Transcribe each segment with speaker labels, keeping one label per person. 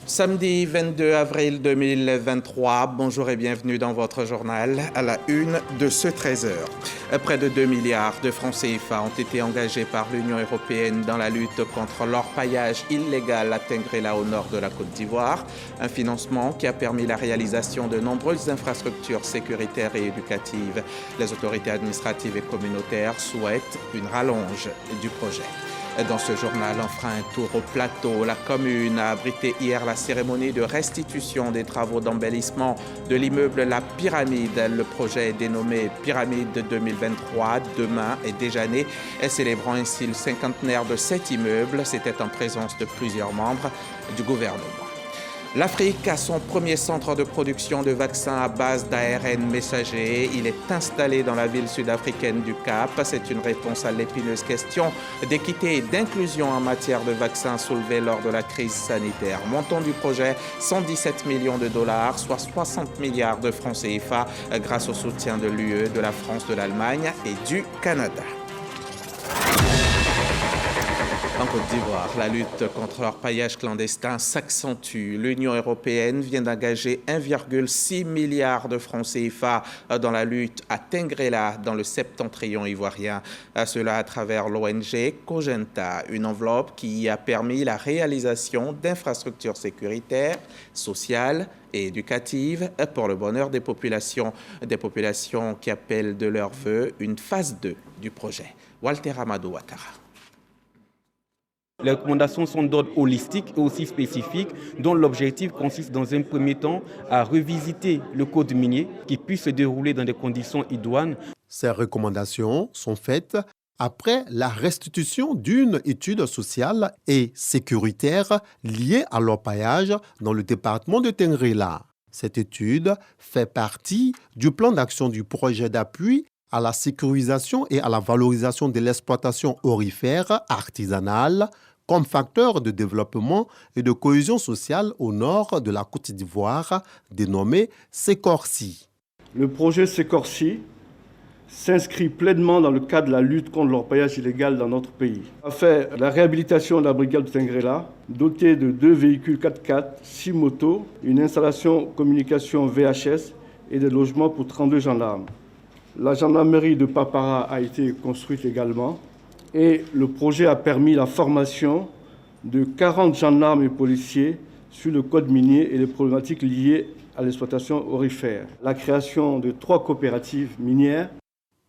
Speaker 1: Samedi 22 avril 2023, bonjour et bienvenue dans votre journal à la une de ce 13h. Près de 2 milliards de francs CFA ont été engagés par l'Union européenne dans la lutte contre l'orpaillage illégal à Tengrela au nord de la Côte d'Ivoire. Un financement qui a permis la réalisation de nombreuses infrastructures sécuritaires et éducatives. Les autorités administratives et communautaires souhaitent une rallonge du projet. Dans ce journal, on fera un tour au plateau. La commune a abrité hier la cérémonie de restitution des travaux d'embellissement de l'immeuble La Pyramide. Le projet est dénommé Pyramide 2023. Demain est déjà né, célébrant ainsi le cinquantenaire de cet immeuble. C'était en présence de plusieurs membres du gouvernement. L'Afrique a son premier centre de production de vaccins à base d'ARN messager. Il est installé dans la ville sud-africaine du Cap. C'est une réponse à l'épineuse question d'équité et d'inclusion en matière de vaccins soulevée lors de la crise sanitaire. Montant du projet, 117 millions de dollars, soit 60 milliards de francs CFA, grâce au soutien de l'UE, de la France, de l'Allemagne et du Canada. En Côte d'Ivoire, la lutte contre l'orpaillage clandestin s'accentue. L'Union européenne vient d'engager 1,6 milliard de francs CFA dans la lutte à Tengrela, dans le septentrion ivoirien. Cela à travers l'ONG Kogenta, une enveloppe qui a permis la réalisation d'infrastructures sécuritaires, sociales et éducatives pour le bonheur des populations qui appellent de leur vœu une phase 2 du projet. Walter Amadou Ouattara.
Speaker 2: Les recommandations sont d'ordre holistique et aussi spécifique, dont l'objectif consiste dans un premier temps à revisiter le code minier qui puisse se dérouler dans des conditions idoines.
Speaker 3: Ces recommandations sont faites après la restitution d'une étude sociale et sécuritaire liée à l'orpaillage dans le département de Tengrela. Cette étude fait partie du plan d'action du projet d'appui à la sécurisation et à la valorisation de l'exploitation aurifère artisanale comme facteur de développement et de cohésion sociale au nord de la Côte d'Ivoire, dénommé Secorsi.
Speaker 4: Le projet Secorsi s'inscrit pleinement dans le cadre de la lutte contre l'orpaillage illégal dans notre pays. On a fait la réhabilitation de la brigade de Tengrela, dotée de 2 véhicules 4x4, 6 motos, une installation communication VHS et des logements pour 32 gendarmes. La gendarmerie de Papara a été construite également et le projet a permis la formation de 40 gendarmes et policiers sur le code minier et les problématiques liées à l'exploitation aurifère. La création de 3 coopératives minières.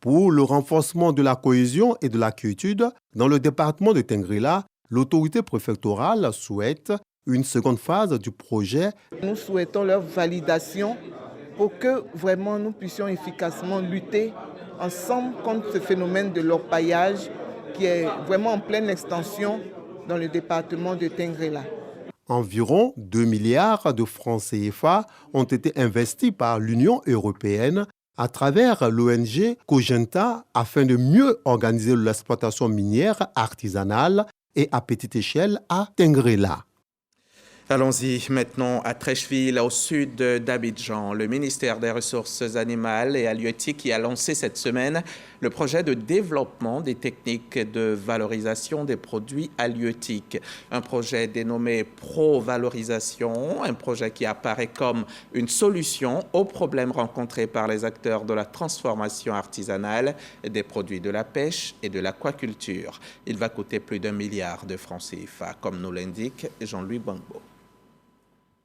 Speaker 3: Pour le renforcement de la cohésion et de la quiétude dans le département de Tengrela, l'autorité préfectorale souhaite une seconde phase du projet.
Speaker 5: Nous souhaitons leur validation pour que vraiment nous puissions efficacement lutter ensemble contre ce phénomène de l'orpaillage qui est vraiment en pleine extension dans le département de Tengrela.
Speaker 3: Environ 2 milliards de francs CFA ont été investis par l'Union européenne à travers l'ONG Kogenta afin de mieux organiser l'exploitation minière artisanale et à petite échelle à Tengrela.
Speaker 1: Allons-y maintenant à Treichville, au sud d'Abidjan. Le ministère des Ressources animales et halieutiques qui a lancé cette semaine le projet de développement des techniques de valorisation des produits halieutiques. Un projet dénommé Pro-Valorisation, un projet qui apparaît comme une solution aux problèmes rencontrés par les acteurs de la transformation artisanale des produits de la pêche et de l'aquaculture. Il va coûter plus d'1 milliard de francs CFA, comme nous l'indique Jean-Louis Bangbo.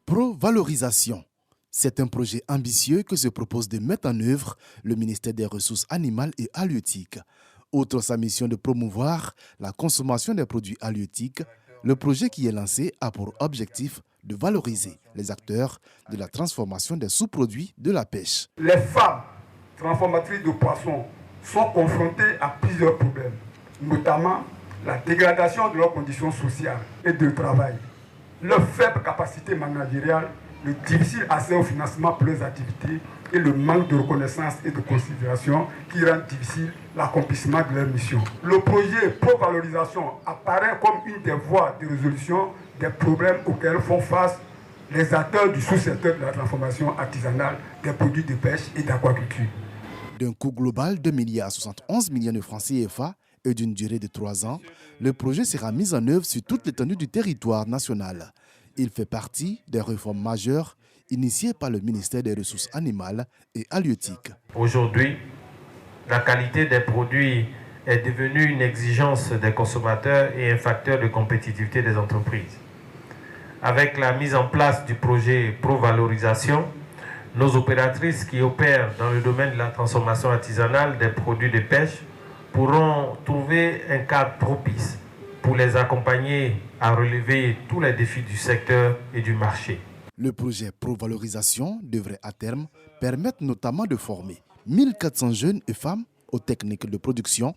Speaker 6: Pro-valorisation. C'est un projet ambitieux que se propose de mettre en œuvre le ministère des Ressources animales et halieutiques. Outre sa mission de promouvoir la consommation des produits halieutiques, le projet qui est lancé a pour objectif de valoriser les acteurs de la transformation des sous-produits de la pêche.
Speaker 7: Les femmes transformatrices de poissons sont confrontées à plusieurs problèmes, notamment la dégradation de leurs conditions sociales et de travail, leur faible capacité managériale, le difficile accès au financement pour leurs activités et le manque de reconnaissance et de considération qui rend difficile l'accomplissement de leur mission. Le projet Pro-Valorisation apparaît comme une des voies de résolution des problèmes auxquels font face les acteurs du sous-secteur de la transformation artisanale des produits de pêche et d'aquaculture.
Speaker 6: D'un coût global de 2,71 milliards de francs CFA et d'une durée de 3 ans, le projet sera mis en œuvre sur toute l'étendue du territoire national. Il fait partie des réformes majeures initiées par le ministère des Ressources animales et halieutiques.
Speaker 8: Aujourd'hui, la qualité des produits est devenue une exigence des consommateurs et un facteur de compétitivité des entreprises. Avec la mise en place du projet Pro-Valorisation, nos opératrices qui opèrent dans le domaine de la transformation artisanale des produits de pêche pourront trouver un cadre propice pour les accompagner à relever tous les défis du secteur et du marché.
Speaker 6: Le projet Pro-Valorisation devrait à terme permettre notamment de former 1400 jeunes et femmes aux techniques de production,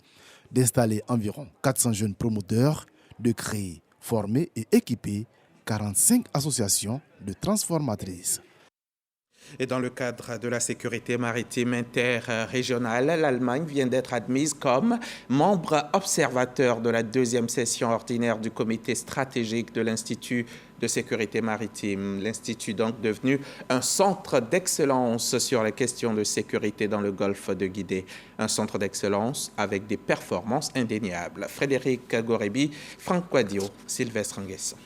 Speaker 6: d'installer environ 400 jeunes promoteurs, de créer, former et équiper 45 associations de transformatrices.
Speaker 1: Et dans le cadre de la sécurité maritime interrégionale, l'Allemagne vient d'être admise comme membre observateur de la deuxième session ordinaire du comité stratégique de l'Institut de sécurité maritime. L'Institut donc devenu un centre d'excellence sur les questions de sécurité dans le golfe de Guinée. Un centre d'excellence avec des performances indéniables. Frédéric Gorebi, Franck Quadio, Sylvestre Nguesson.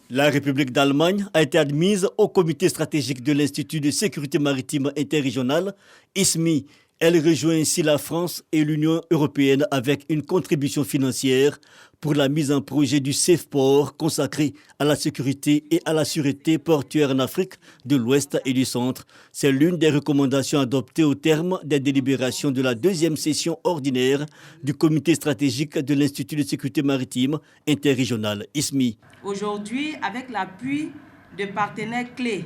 Speaker 9: La République d'Allemagne a été admise au comité stratégique de l'Institut de sécurité maritime interrégionale, ISMI. Elle rejoint ainsi la France et l'Union européenne avec une contribution financière pour la mise en projet du SafePort consacré à la sécurité et à la sûreté portuaire en Afrique de l'Ouest et du Centre. C'est l'une des recommandations adoptées au terme des délibérations de la deuxième session ordinaire du comité stratégique de l'Institut de sécurité maritime interrégionale, ISMI.
Speaker 10: Aujourd'hui, avec l'appui de partenaires clés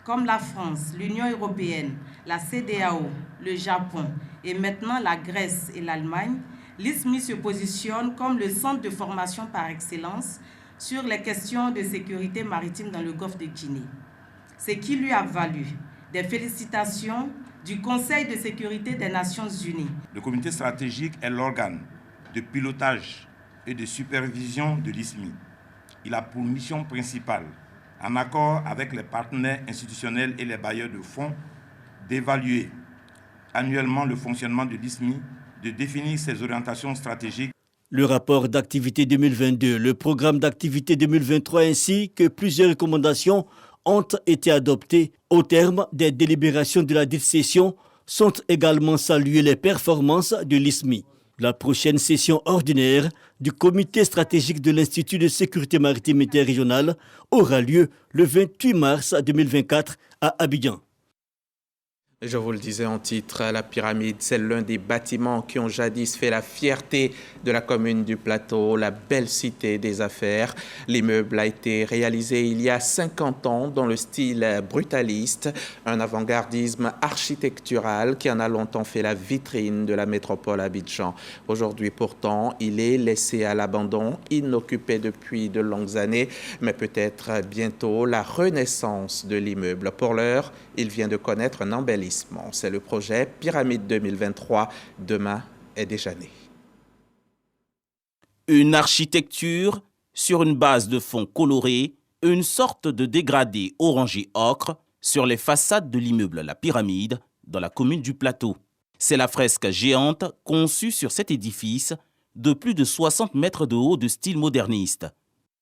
Speaker 10: comme la France, l'Union européenne, la CEDEAO, le Japon et maintenant la Grèce et l'Allemagne, l'ISMI se positionne comme le centre de formation par excellence sur les questions de sécurité maritime dans le golfe de Guinée. Ce qui lui a valu des félicitations du Conseil de sécurité des Nations Unies.
Speaker 11: Le comité stratégique est l'organe de pilotage et de supervision de l'ISMI. Il a pour mission principale, en accord avec les partenaires institutionnels et les bailleurs de fonds, d'évaluer annuellement le fonctionnement de l'ISMI, de définir ses orientations stratégiques.
Speaker 9: Le rapport d'activité 2022, le programme d'activité 2023 ainsi que plusieurs recommandations ont été adoptées au terme des délibérations de la dite session. Sont également saluées les performances de l'ISMI. La prochaine session ordinaire du comité stratégique de l'Institut de sécurité maritime interrégionale aura lieu le 28 mars 2024 à Abidjan.
Speaker 1: Je vous le disais en titre, la pyramide, c'est l'un des bâtiments qui ont jadis fait la fierté de la commune du Plateau, la belle cité des affaires. L'immeuble a été réalisé il y a 50 ans dans le style brutaliste, un avant-gardisme architectural qui en a longtemps fait la vitrine de la métropole Abidjan. Aujourd'hui, pourtant, il est laissé à l'abandon, inoccupé depuis de longues années, mais peut-être bientôt la renaissance de l'immeuble. Pour l'heure, il vient de connaître un embellissement. C'est le projet Pyramide 2023. Demain est déjà né.
Speaker 12: Une architecture sur une base de fond coloré, une sorte de dégradé orangé ocre sur les façades de l'immeuble La Pyramide dans la commune du Plateau. C'est la fresque géante conçue sur cet édifice de plus de 60 mètres de haut de style moderniste.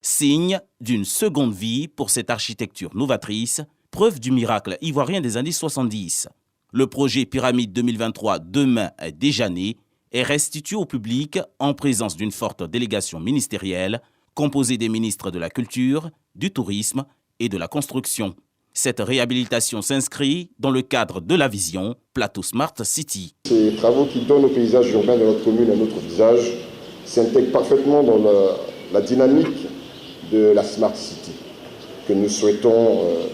Speaker 12: Signe d'une seconde vie pour cette architecture novatrice, preuve du miracle ivoirien des années 70. Le projet Pyramide 2023 demain est déjà né et restitué au public en présence d'une forte délégation ministérielle composée des ministres de la Culture, du Tourisme et de la Construction. Cette réhabilitation s'inscrit dans le cadre de la vision Plateau Smart City.
Speaker 13: Ces travaux qui donnent au paysage urbain de notre commune un autre visage s'intègrent parfaitement dans la dynamique de la Smart City que nous souhaitons,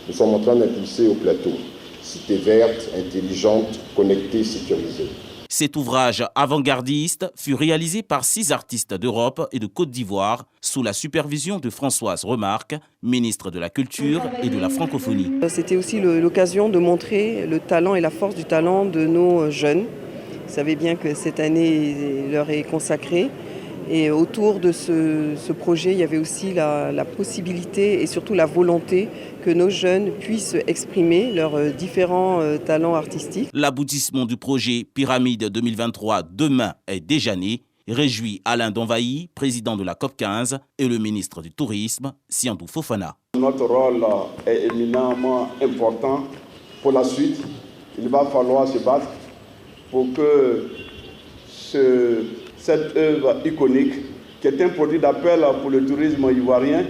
Speaker 13: nous sommes en train d'impulser au Plateau. Cité verte, intelligente, connectée, sécurisée.
Speaker 12: Cet ouvrage avant-gardiste fut réalisé par 6 artistes d'Europe et de Côte d'Ivoire sous la supervision de Françoise Remarque, ministre de la Culture et de la Francophonie.
Speaker 14: C'était aussi l'occasion de montrer le talent et la force du talent de nos jeunes. Vous savez bien que cette année leur est consacrée. Et autour de ce projet, il y avait aussi la possibilité et surtout la volonté que nos jeunes puissent exprimer leurs différents talents artistiques.
Speaker 12: L'aboutissement du projet Pyramide 2023 demain est déjà né réjouit Alain Donvaï, président de la COP15, et le ministre du Tourisme, Siandou Fofana.
Speaker 15: Notre rôle est éminemment important pour la suite. Il va falloir se battre pour que cette œuvre iconique, qui est un produit d'appel pour le tourisme ivoirien,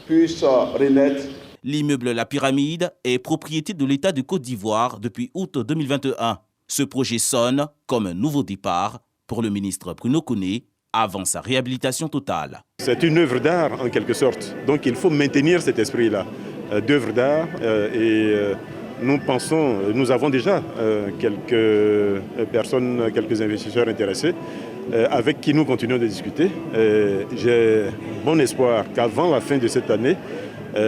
Speaker 15: puisse renaître.
Speaker 12: L'immeuble La Pyramide est propriété de l'État de Côte d'Ivoire depuis août 2021. Ce projet sonne comme un nouveau départ pour le ministre Bruno Koné avant sa réhabilitation totale.
Speaker 16: C'est une œuvre d'art en quelque sorte, donc il faut maintenir cet esprit-là d'œuvre d'art et nous pensons, nous avons déjà quelques personnes, quelques investisseurs intéressés avec qui nous continuons de discuter. J'ai bon espoir qu'avant la fin de cette année,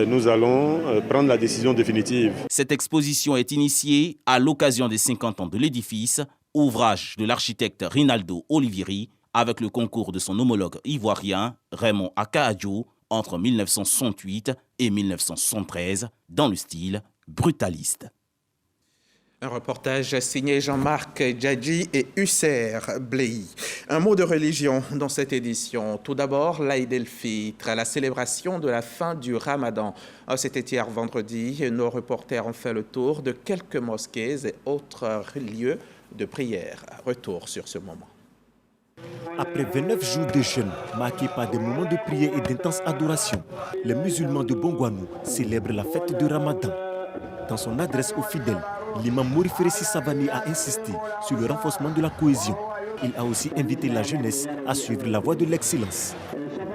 Speaker 16: nous allons prendre la décision définitive.
Speaker 12: Cette exposition est initiée à l'occasion des 50 ans de l'édifice, ouvrage de l'architecte Rinaldo Olivieri, avec le concours de son homologue ivoirien Raymond Akaadjo entre 1968 et 1973, dans le style brutaliste.
Speaker 1: Un reportage signé Jean-Marc Djadji et Husser Blei. Un mot de religion dans cette édition. Tout d'abord, l'Aïd el-Fitr, la célébration de la fin du Ramadan. C'était hier vendredi. Nos reporters ont fait le tour de quelques mosquées et autres lieux de prière. Retour sur ce moment.
Speaker 17: Après 29 jours de jeûne, marqués par des moments de prière et d'intense adoration, les musulmans de Bongouanou célèbrent la fête de Ramadan. Dans son adresse aux fidèles, l'imam Moriferessi Savani a insisté sur le renforcement de la cohésion. Il a aussi invité la jeunesse à suivre la voie de l'excellence.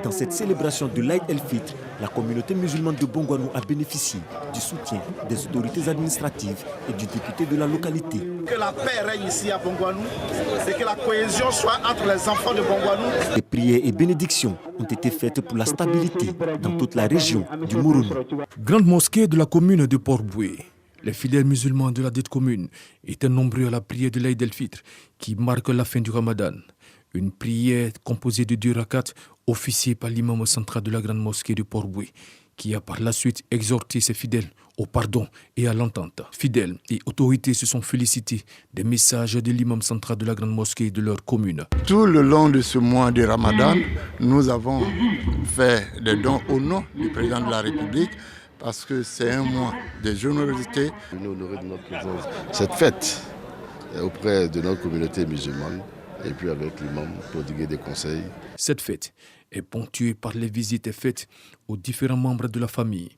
Speaker 17: Dans cette célébration de l'Aïd el-Fitr, la communauté musulmane de Bongouanou a bénéficié du soutien des autorités administratives et du député de la localité.
Speaker 18: Que la paix règne ici à Bongouanou et que la cohésion soit entre les enfants de Bongouanou.
Speaker 17: Des prières et bénédictions ont été faites pour la stabilité dans toute la région du Mourouni.
Speaker 19: Grande mosquée de la commune de Port-Boué. Les fidèles musulmans de la dite commune étaient nombreux à la prière de l'Aïd el-Fitr qui marque la fin du Ramadan. Une prière composée de 2 rakats officiée par l'imam central de la grande mosquée de Port-Boué qui a par la suite exhorté ses fidèles au pardon et à l'entente. Fidèles et autorités se sont félicités des messages de l'imam central de la grande mosquée de leur commune.
Speaker 20: Tout le long de ce mois de Ramadan, nous avons fait des dons au nom du président de la République parce que c'est un mois de générosité.
Speaker 21: Nous honorer de notre présence cette fête auprès de notre communauté musulmane et puis avec l'imam prodiguer des conseils.
Speaker 19: Cette fête est ponctuée par les visites faites aux différents membres de la famille,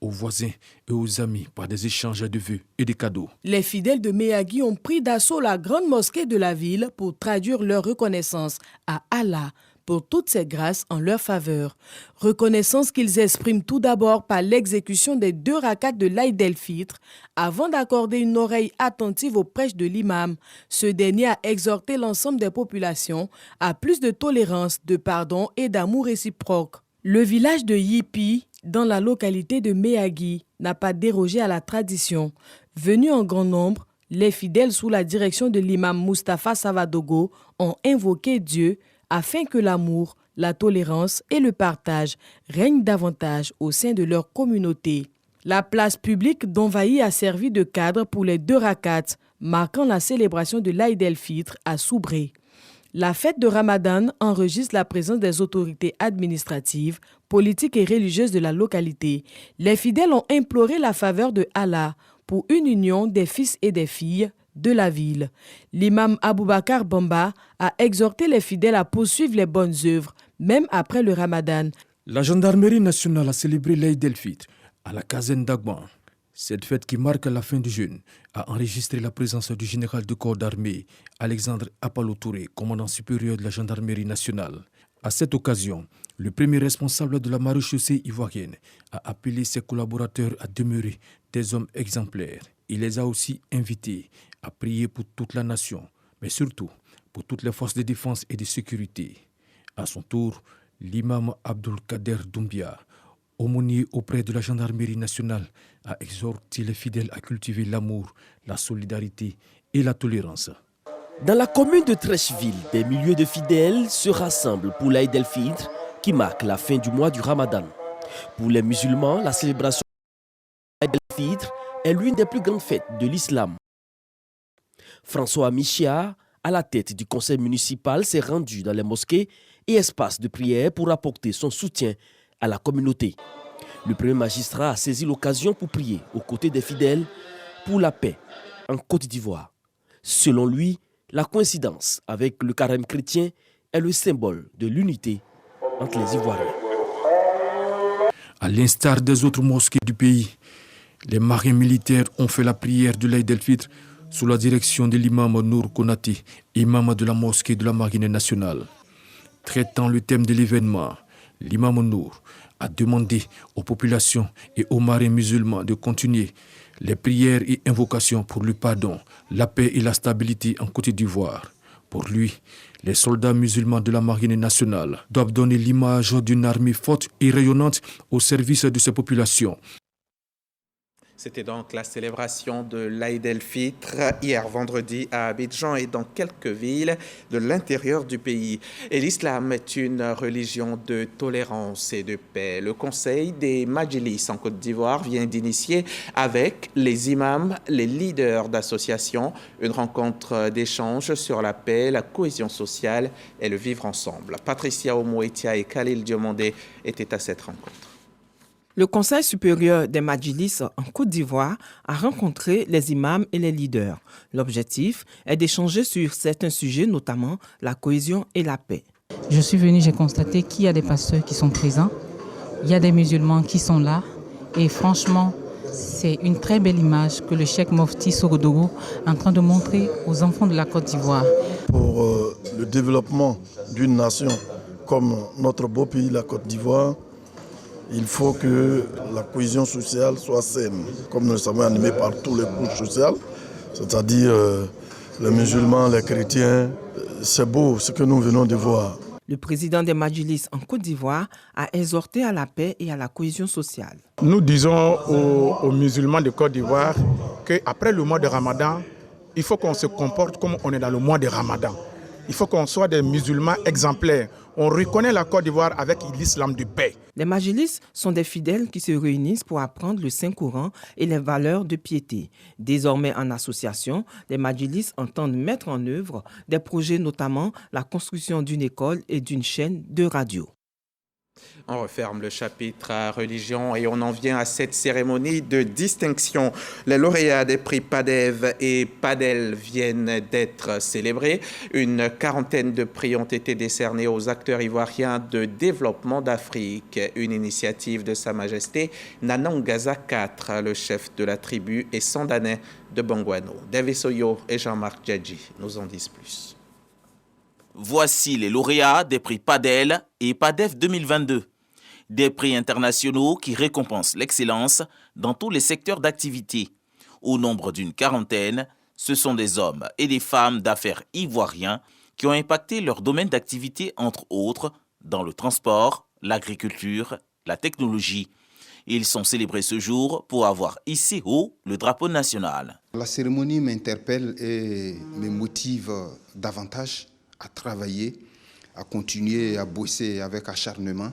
Speaker 19: aux voisins et aux amis par des échanges de vœux et des cadeaux.
Speaker 22: Les fidèles de Méagui ont pris d'assaut la grande mosquée de la ville pour traduire leur reconnaissance à Allah pour toutes ces grâces en leur faveur. Reconnaissance qu'ils expriment tout d'abord par l'exécution des 2 rakats de l'Aïd el-Fitr avant d'accorder une oreille attentive aux prêches de l'imam. Ce dernier a exhorté l'ensemble des populations à plus de tolérance, de pardon et d'amour réciproque. Le village de Yipi, dans la localité de Méagui, n'a pas dérogé à la tradition. Venus en grand nombre, les fidèles sous la direction de l'imam Mustapha Savadogo ont invoqué Dieu afin que l'amour, la tolérance et le partage règnent davantage au sein de leur communauté. La place publique d'Onvaï a servi de cadre pour les 2 rakats, marquant la célébration de l'Aïd el-Fitr à Soubré. La fête de Ramadan enregistre la présence des autorités administratives, politiques et religieuses de la localité. Les fidèles ont imploré la faveur de Allah pour une union des fils et des filles de la ville. L'imam Aboubakar Bamba a exhorté les fidèles à poursuivre les bonnes œuvres, même après le Ramadan.
Speaker 19: La gendarmerie nationale a célébré l'Aïd el-Fitr à la caserne d'Agban. Cette fête qui marque la fin du jeûne a enregistré la présence du général de corps d'armée Alexandre Apalo Touré, commandant supérieur de la gendarmerie nationale. À cette occasion, le premier responsable de la maréchaussée ivoirienne a appelé ses collaborateurs à demeurer des hommes exemplaires. Il les a aussi invités à prier pour toute la nation, mais surtout pour toutes les forces de défense et de sécurité. À son tour, l'imam Abdul Kader Doumbia, aumônier auprès de la gendarmerie nationale, a exhorté les fidèles à cultiver l'amour, la solidarité et la tolérance.
Speaker 23: Dans la commune de Trècheville, des milliers de fidèles se rassemblent pour l'Aïd el-Fitr qui marque la fin du mois du Ramadan. Pour les musulmans, la célébration de l'Aïd el-Fitr est l'une des plus grandes fêtes de l'islam. François Michia à la tête du conseil municipal, s'est rendu dans les mosquées et espaces de prière pour apporter son soutien à la communauté. Le premier magistrat a saisi l'occasion pour prier aux côtés des fidèles pour la paix en Côte d'Ivoire. Selon lui, la coïncidence avec le carême chrétien est le symbole de l'unité entre les Ivoiriens.
Speaker 19: À l'instar des autres mosquées du pays, les marins militaires ont fait la prière de l'Aïd el-Fitr sous la direction de l'imam Nour Konati, imam de la mosquée de la Marine nationale. Traitant le thème de l'événement, l'imam Nour a demandé aux populations et aux marins musulmans de continuer les prières et invocations pour le pardon, la paix et la stabilité en Côte d'Ivoire. Pour lui, les soldats musulmans de la Marine nationale doivent donner l'image d'une armée forte et rayonnante au service de ces populations.
Speaker 1: C'était donc la célébration de l'Aïd el-Fitr hier vendredi à Abidjan et dans quelques villes de l'intérieur du pays. Et l'islam est une religion de tolérance et de paix. Le Conseil des Majlis en Côte d'Ivoire vient d'initier avec les imams, les leaders d'associations, une rencontre d'échange sur la paix, la cohésion sociale et le vivre ensemble. Patricia Omouetia et Khalil Diomandé étaient à cette rencontre.
Speaker 2: Le Conseil supérieur des Majlis en Côte d'Ivoire a rencontré les imams et les leaders. L'objectif est d'échanger sur certains sujets, notamment la cohésion et la paix.
Speaker 4: Je suis venu, j'ai constaté qu'il y a des pasteurs qui sont présents, il y a des musulmans qui sont là et franchement, c'est une très belle image que le cheikh Mofti Sorodogo est en train de montrer aux enfants de la Côte d'Ivoire.
Speaker 5: Pour le développement d'une nation comme notre beau pays, la Côte d'Ivoire, il faut que la cohésion sociale soit saine, comme nous le savons, animée par tous les couches sociales, c'est-à-dire les musulmans, les chrétiens. C'est beau ce que nous venons de voir.
Speaker 2: Le président des Majlis en Côte d'Ivoire a exhorté à la paix et à la cohésion sociale.
Speaker 24: Nous disons aux musulmans de Côte d'Ivoire qu'après le mois de Ramadan, il faut qu'on se comporte comme on est dans le mois de Ramadan. Il faut qu'on soit des musulmans exemplaires. On reconnaît la Côte d'Ivoire avec l'islam de paix.
Speaker 2: Les Majlis sont des fidèles qui se réunissent pour apprendre le Saint-Coran et les valeurs de piété. Désormais en association, les Majlis entendent mettre en œuvre des projets, notamment la construction d'une école et d'une chaîne de radio.
Speaker 1: On referme le chapitre religion et on en vient à cette cérémonie de distinction. Les lauréats des prix PADEV et PADEL viennent d'être célébrés. Une quarantaine de prix ont été décernés aux acteurs ivoiriens de développement d'Afrique. Une initiative de Sa Majesté Nana Ngaza IV, le chef de la tribu et sandanais de Bongouano. David Soyo et Jean-Marc Djadji nous en disent plus.
Speaker 12: Voici les lauréats des prix PADEL et PADEV 2022. Des prix internationaux qui récompensent l'excellence dans tous les secteurs d'activité. Au nombre d'une quarantaine, ce sont des hommes et des femmes d'affaires ivoiriens qui ont impacté leur domaine d'activité, entre autres, dans le transport, l'agriculture, la technologie. Ils sont célébrés ce jour pour avoir hissé haut le drapeau national.
Speaker 25: La cérémonie m'interpelle et me motive davantage à travailler, à continuer à bosser avec acharnement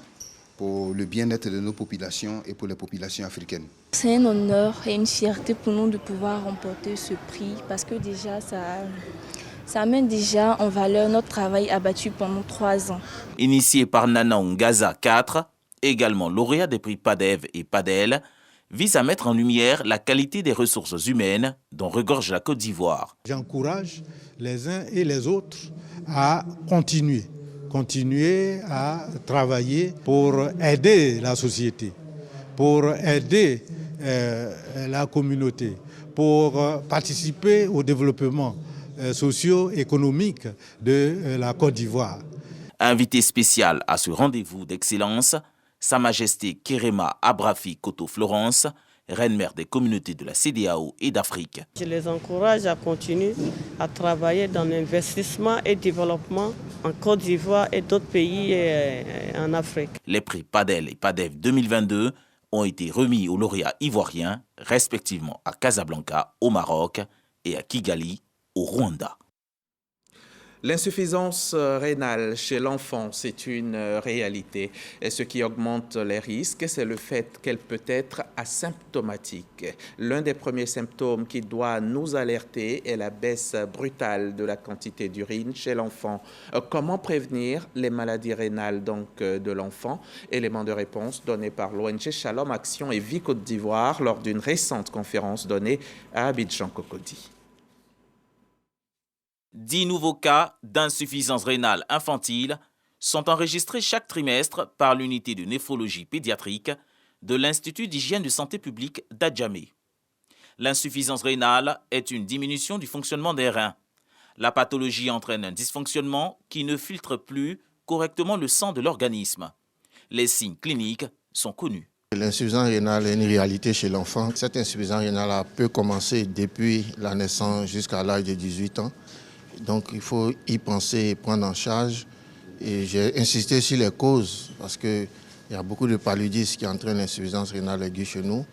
Speaker 25: pour le bien-être de nos populations et pour les populations africaines.
Speaker 26: C'est un honneur et une fierté pour nous de pouvoir remporter ce prix parce que déjà ça met déjà en valeur notre travail abattu pendant 3 ans.
Speaker 12: Initié par Nana Ngaza IV, également lauréat des prix PADEV et PADEL, vise à mettre en lumière la qualité des ressources humaines dont regorge la Côte d'Ivoire.
Speaker 27: J'encourage les uns et les autres à continuer à travailler pour aider la société, pour aider la communauté, pour participer au développement socio-économique de la Côte d'Ivoire.
Speaker 12: Invité spécial à ce rendez-vous d'excellence, Sa Majesté Kéréma Abrafi Koto Florence, reine-mère des communautés de la CEDEAO et d'Afrique.
Speaker 28: Je les encourage à continuer à travailler dans l'investissement et développement en Côte d'Ivoire et d'autres pays en Afrique.
Speaker 12: Les prix PADEL et PADEV 2022 ont été remis aux lauréats ivoiriens, respectivement à Casablanca, au Maroc, et à Kigali, au Rwanda.
Speaker 1: L'insuffisance rénale chez l'enfant, c'est une réalité. Et ce qui augmente les risques, c'est le fait qu'elle peut être asymptomatique. L'un des premiers symptômes qui doit nous alerter est la baisse brutale de la quantité d'urine chez l'enfant. Comment prévenir les maladies rénales de l'enfant? Élément de réponse donné par l'ONG Shalom Action et Vie Côte d'Ivoire lors d'une récente conférence donnée à Abidjan-Cocody.
Speaker 12: 10 nouveaux cas d'insuffisance rénale infantile sont enregistrés chaque trimestre par l'unité de néphrologie pédiatrique de l'Institut d'hygiène de santé publique d'Adjamé. L'insuffisance rénale est une diminution du fonctionnement des reins. La pathologie entraîne un dysfonctionnement qui ne filtre plus correctement le sang de l'organisme. Les signes cliniques sont connus.
Speaker 3: L'insuffisance rénale est une réalité chez l'enfant. Cette insuffisance rénale peut commencer depuis la naissance jusqu'à l'âge de 18 ans. Donc il faut y penser et prendre en charge. Et j'ai insisté sur les causes parce qu'il y a beaucoup de paludisme qui entraînent l'insuffisance rénale aiguë chez nous.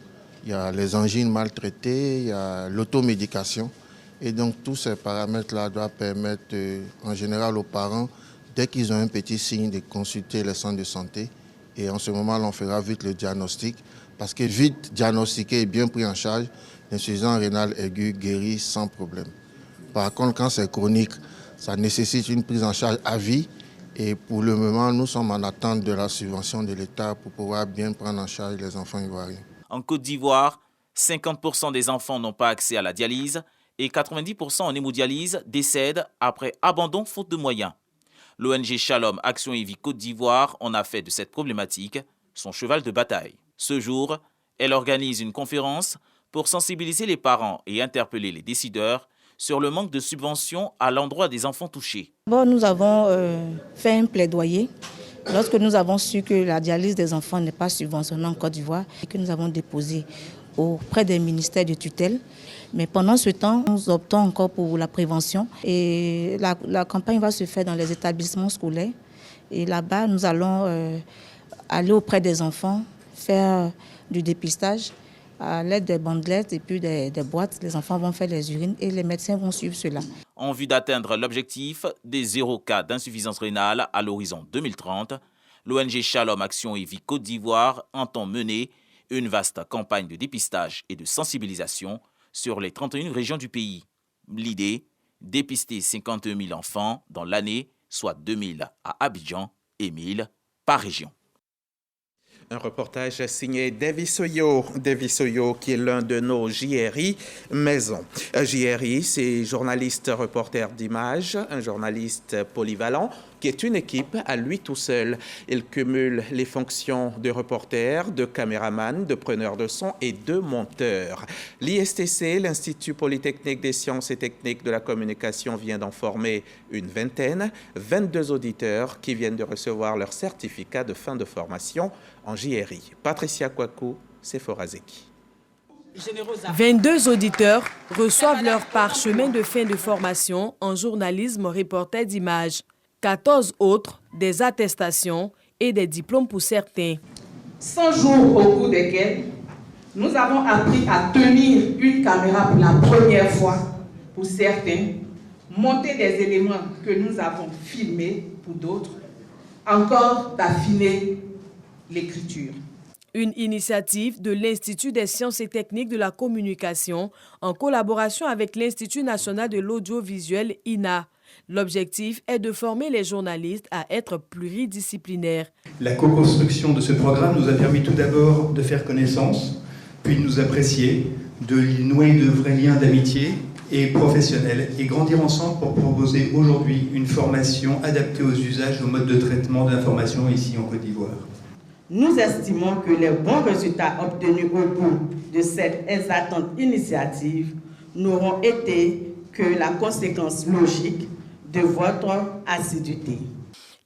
Speaker 3: Il y a les angines mal traitées, il y a l'automédication. Et donc tous ces paramètres-là doivent permettre en général aux parents, dès qu'ils ont un petit signe, de consulter les centres de santé. Et en ce moment, on fera vite le diagnostic parce que vite diagnostiqué et bien pris en charge, l'insuffisance rénale aiguë guérit sans problème. Par contre, quand c'est chronique, ça nécessite une prise en charge à vie. Et pour le moment, nous sommes en attente de la subvention de l'État pour pouvoir bien prendre en charge les enfants ivoiriens.
Speaker 12: En Côte d'Ivoire, 50% des enfants n'ont pas accès à la dialyse et 90% en hémodialyse décèdent après abandon faute de moyens. L'ONG Shalom Action et Vie Côte d'Ivoire en a fait de cette problématique son cheval de bataille. Ce jour, elle organise une conférence pour sensibiliser les parents et interpeller les décideurs sur le manque de subventions à l'endroit des enfants touchés.
Speaker 6: Bon, nous avons fait un plaidoyer lorsque nous avons su que la dialyse des enfants n'est pas subventionnée en Côte d'Ivoire et que nous avons déposé auprès des ministères de tutelle. Mais pendant ce temps, nous optons encore pour la prévention et la campagne va se faire dans les établissements scolaires. Et là-bas, nous allons aller auprès des enfants, faire du dépistage à l'aide des bandelettes et puis des boîtes. Les enfants vont faire les urines et les médecins vont suivre cela.
Speaker 12: En vue d'atteindre l'objectif des 0 cas d'insuffisance rénale à l'horizon 2030, l'ONG Shalom Action et Vie Côte d'Ivoire entend mener une vaste campagne de dépistage et de sensibilisation sur les 31 régions du pays. L'idée, dépister 52 000 enfants dans l'année, soit 2 000 à Abidjan et 1 000 par région.
Speaker 1: Un reportage signé Davy Soyo qui est l'un de nos JRI maison. JRI, c'est journaliste reporter d'images, un journaliste polyvalent qui est une équipe à lui tout seul. Il cumule les fonctions de reporter, de caméraman, de preneur de son et de monteur. L'ISTC, l'Institut Polytechnique des Sciences et Techniques de la Communication, vient d'en former une vingtaine, 22 auditeurs qui viennent de recevoir leur certificat de fin de formation en JRI. Patricia Kwaku, Sephora Zeki.
Speaker 22: 22 auditeurs reçoivent leur parchemin de fin de formation en journalisme reporter d'images. 14 autres, des attestations et des diplômes pour certains.
Speaker 7: 100 jours au cours desquels nous avons appris à tenir une caméra pour la première fois pour certains, monter des éléments que nous avons filmés pour d'autres, encore d'affiner l'écriture.
Speaker 22: Une initiative de l'Institut des sciences et techniques de la communication en collaboration avec l'Institut national de l'audiovisuel INA. L'objectif est de former les journalistes à être pluridisciplinaires.
Speaker 8: La co-construction de ce programme nous a permis tout d'abord de faire connaissance, puis de nous apprécier, de nouer de vrais liens d'amitié et professionnels et grandir ensemble pour proposer aujourd'hui une formation adaptée aux usages, aux modes de traitement de l'information ici en Côte d'Ivoire.
Speaker 7: Nous estimons que les bons résultats obtenus au bout de cette exaltante initiative n'auront été que la conséquence logique de votre assiduité.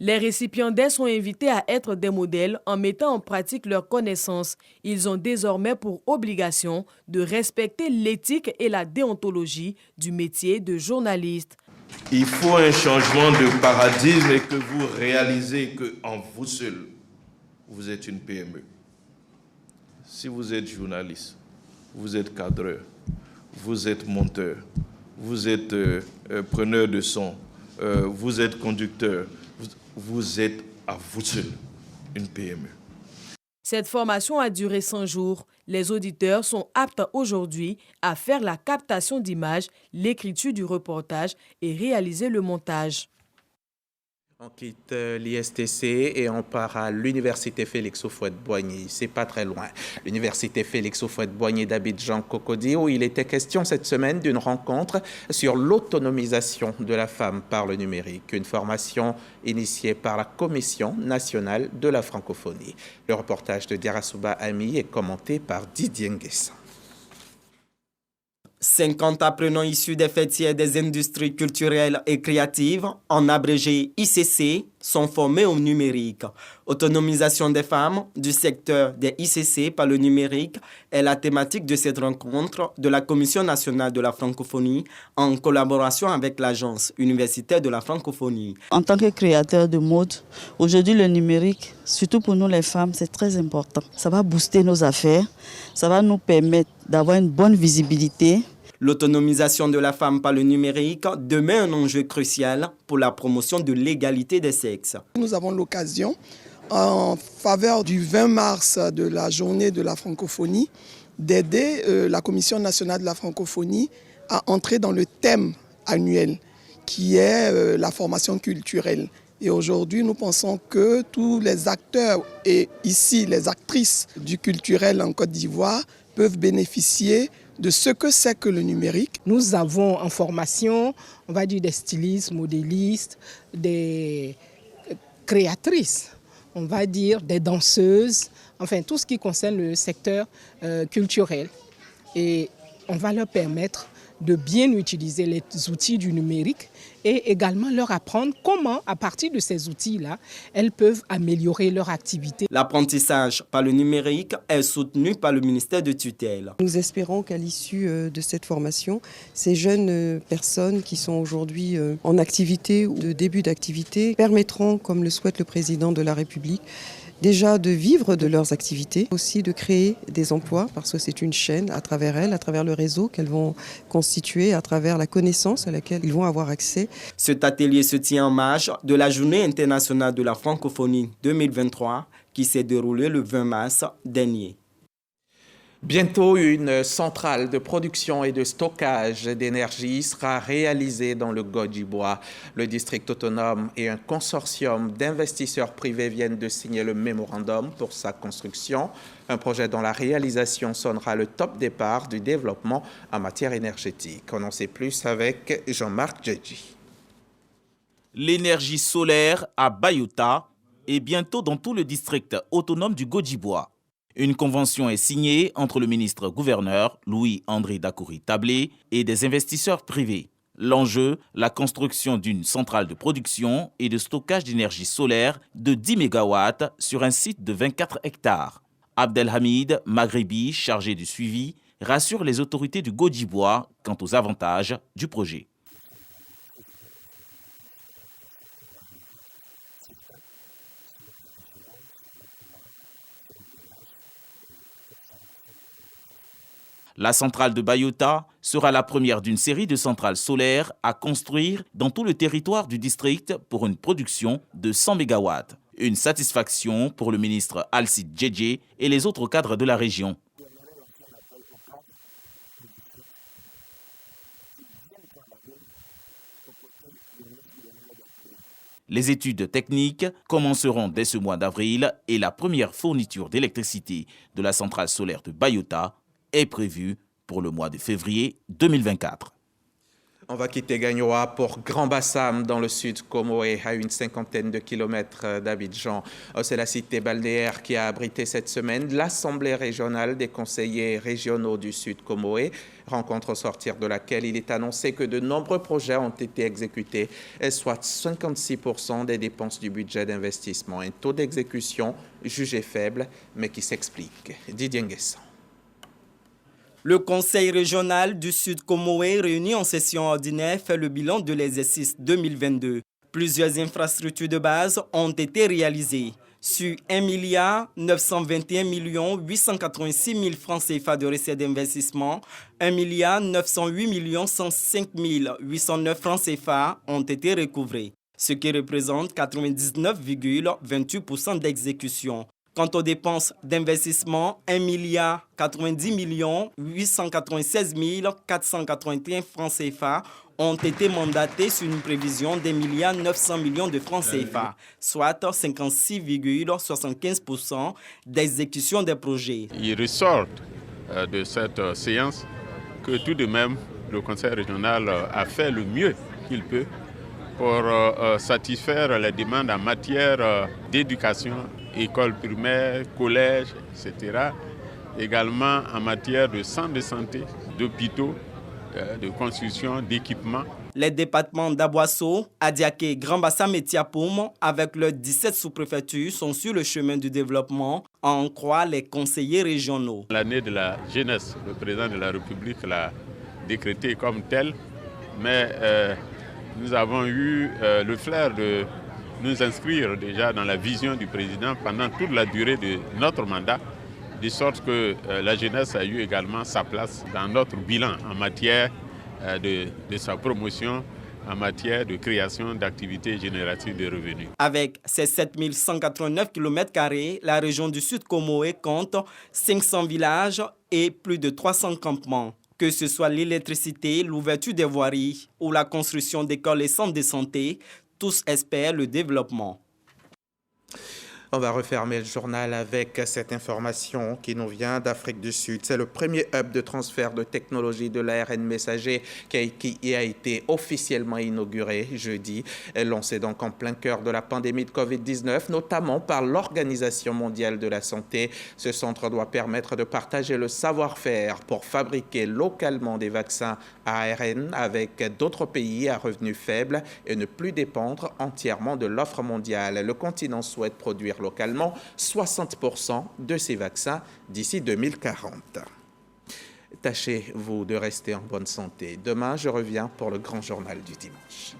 Speaker 22: Les récipiendaires sont invités à être des modèles en mettant en pratique leurs connaissances. Ils ont désormais pour obligation de respecter l'éthique et la déontologie du métier de journaliste.
Speaker 9: Il faut un changement de paradigme et que vous réalisez qu'en vous seul, vous êtes une PME. Si vous êtes journaliste, vous êtes cadreur, vous êtes monteur, vous êtes preneur de son, vous êtes conducteur, vous êtes à vous seul une PME.
Speaker 22: Cette formation a duré 100 jours. Les auditeurs sont aptes aujourd'hui à faire la captation d'images, l'écriture du reportage et réaliser le montage.
Speaker 1: On quitte l'ISTC et on part à l'Université Félix Houphouët-Boigny. C'est pas très loin. L'Université Félix Houphouët-Boigny d'Abidjan-Cocody, où il était question cette semaine d'une rencontre sur l'autonomisation de la femme par le numérique. Une formation initiée par la Commission nationale de la francophonie. Le reportage de Diarasouba Ami est commenté par Didier Nguessan.
Speaker 10: 50 apprenants issus des fêtières des industries culturelles et créatives, en abrégé ICC, sont formés au numérique. Autonomisation des femmes du secteur des ICC par le numérique est la thématique de cette rencontre de la Commission nationale de la francophonie en collaboration avec l'Agence universitaire de la francophonie.
Speaker 11: En tant que créateur de mode, aujourd'hui le numérique, surtout pour nous les femmes, c'est très important. Ça va booster nos affaires, ça va nous permettre d'avoir une bonne visibilité.
Speaker 10: L'autonomisation de la femme par le numérique demeure un enjeu crucial pour la promotion de l'égalité des sexes.
Speaker 13: Nous avons l'occasion, en faveur du 20 mars de la journée de la francophonie, d'aider la Commission nationale de la francophonie à entrer dans le thème annuel qui est la formation culturelle. Et aujourd'hui, nous pensons que tous les acteurs et ici les actrices du culturel en Côte d'Ivoire peuvent bénéficier de ce que c'est que le numérique.
Speaker 14: Nous avons en formation, on va dire des stylistes, modélistes, des créatrices, on va dire des danseuses, enfin tout ce qui concerne le secteur culturel. Et on va leur permettre de bien utiliser les outils du numérique et également leur apprendre comment, à partir de ces outils-là, elles peuvent améliorer leur activité.
Speaker 10: L'apprentissage par le numérique est soutenu par le ministère de tutelle.
Speaker 15: Nous espérons qu'à l'issue de cette formation, ces jeunes personnes qui sont aujourd'hui en activité ou de début d'activité permettront, comme le souhaite le président de la République, déjà de vivre de leurs activités, aussi de créer des emplois parce que c'est une chaîne à travers elles, à travers le réseau qu'elles vont constituer, à travers la connaissance à laquelle ils vont avoir accès.
Speaker 10: Cet atelier se tient en marge de la Journée internationale de la francophonie 2023 qui s'est déroulée le 20 mars dernier.
Speaker 1: Bientôt, une centrale de production et de stockage d'énergie sera réalisée dans le Godjibois. Le district autonome et un consortium d'investisseurs privés viennent de signer le mémorandum pour sa construction. Un projet dont la réalisation sonnera le top départ du développement en matière énergétique. On en sait plus avec Jean-Marc Djedji.
Speaker 12: L'énergie solaire à Bayota et bientôt dans tout le district autonome du Godjibois. Une convention est signée entre le ministre-gouverneur Louis-André Dakouri-Tablé et des investisseurs privés. L'enjeu, la construction d'une centrale de production et de stockage d'énergie solaire de 10 MW sur un site de 24 hectares. Abdelhamid Maghribi, chargé du suivi, rassure les autorités du Godjibois quant aux avantages du projet. La centrale de Bayota sera la première d'une série de centrales solaires à construire dans tout le territoire du district pour une production de 100 MW. Une satisfaction pour le ministre Alcide Djedje et les autres cadres de la région. Les études techniques commenceront dès ce mois d'avril et la première fourniture d'électricité de la centrale solaire de Bayota est prévu pour le mois de février 2024.
Speaker 1: On va quitter Gagnoa pour Grand Bassam dans le sud Comoé, à une cinquantaine de kilomètres d'Abidjan. C'est la cité balnéaire qui a abrité cette semaine l'Assemblée régionale des conseillers régionaux du sud Comoé, rencontre au sortir de laquelle il est annoncé que de nombreux projets ont été exécutés, soit 56% des dépenses du budget d'investissement. Un taux d'exécution jugé faible, mais qui s'explique. Didier Nguessan.
Speaker 10: Le Conseil régional du Sud Comoé, réuni en session ordinaire, fait le bilan de l'exercice 2022. Plusieurs infrastructures de base ont été réalisées. Sur 1 921 886 000 francs CFA de recettes d'investissement, 1 908 105 809 francs CFA ont été recouvrés, ce qui représente 99,28% d'exécution. Quant aux dépenses d'investissement, 1 90 896 481 francs CFA ont été mandatés sur une prévision d'1 900 millions de francs CFA, soit 56,75% d'exécution des projets.
Speaker 4: Il ressort de cette séance que tout de même le Conseil régional a fait le mieux qu'il peut pour satisfaire les demandes en matière d'éducation, école primaire, collège, etc. Également en matière de centres de santé, d'hôpitaux, de construction, d'équipements.
Speaker 10: Les départements d'Aboasso, Adiaké, Grand Bassam et Tiapoum, avec leurs 17 sous-préfectures, sont sur le chemin du développement, à en croire les conseillers régionaux.
Speaker 4: L'année de la jeunesse, le président de la République l'a décrété comme tel, mais nous avons eu le flair de nous inscrire déjà dans la vision du président pendant toute la durée de notre mandat, de sorte que la jeunesse a eu également sa place dans notre bilan en matière de sa promotion, en matière de création d'activités génératives de revenus.
Speaker 10: Avec ses 7189 km², la région du Sud Comoé compte 500 villages et plus de 300 campements. Que ce soit l'électricité, l'ouverture des voiries ou la construction d'écoles et centres de santé, tous espèrent le développement.
Speaker 1: On va refermer le journal avec cette information qui nous vient d'Afrique du Sud. C'est le premier hub de transfert de technologie de l'ARN messager qui a été officiellement inauguré jeudi, lancé donc en plein cœur de la pandémie de Covid-19, notamment par l'Organisation mondiale de la santé. Ce centre doit permettre de partager le savoir-faire pour fabriquer localement des vaccins ARN avec d'autres pays à revenus faibles et ne plus dépendre entièrement de l'offre mondiale. Le continent souhaite produire localement 60% de ces vaccins d'ici 2040. Tâchez-vous de rester en bonne santé. Demain, je reviens pour le grand journal du dimanche.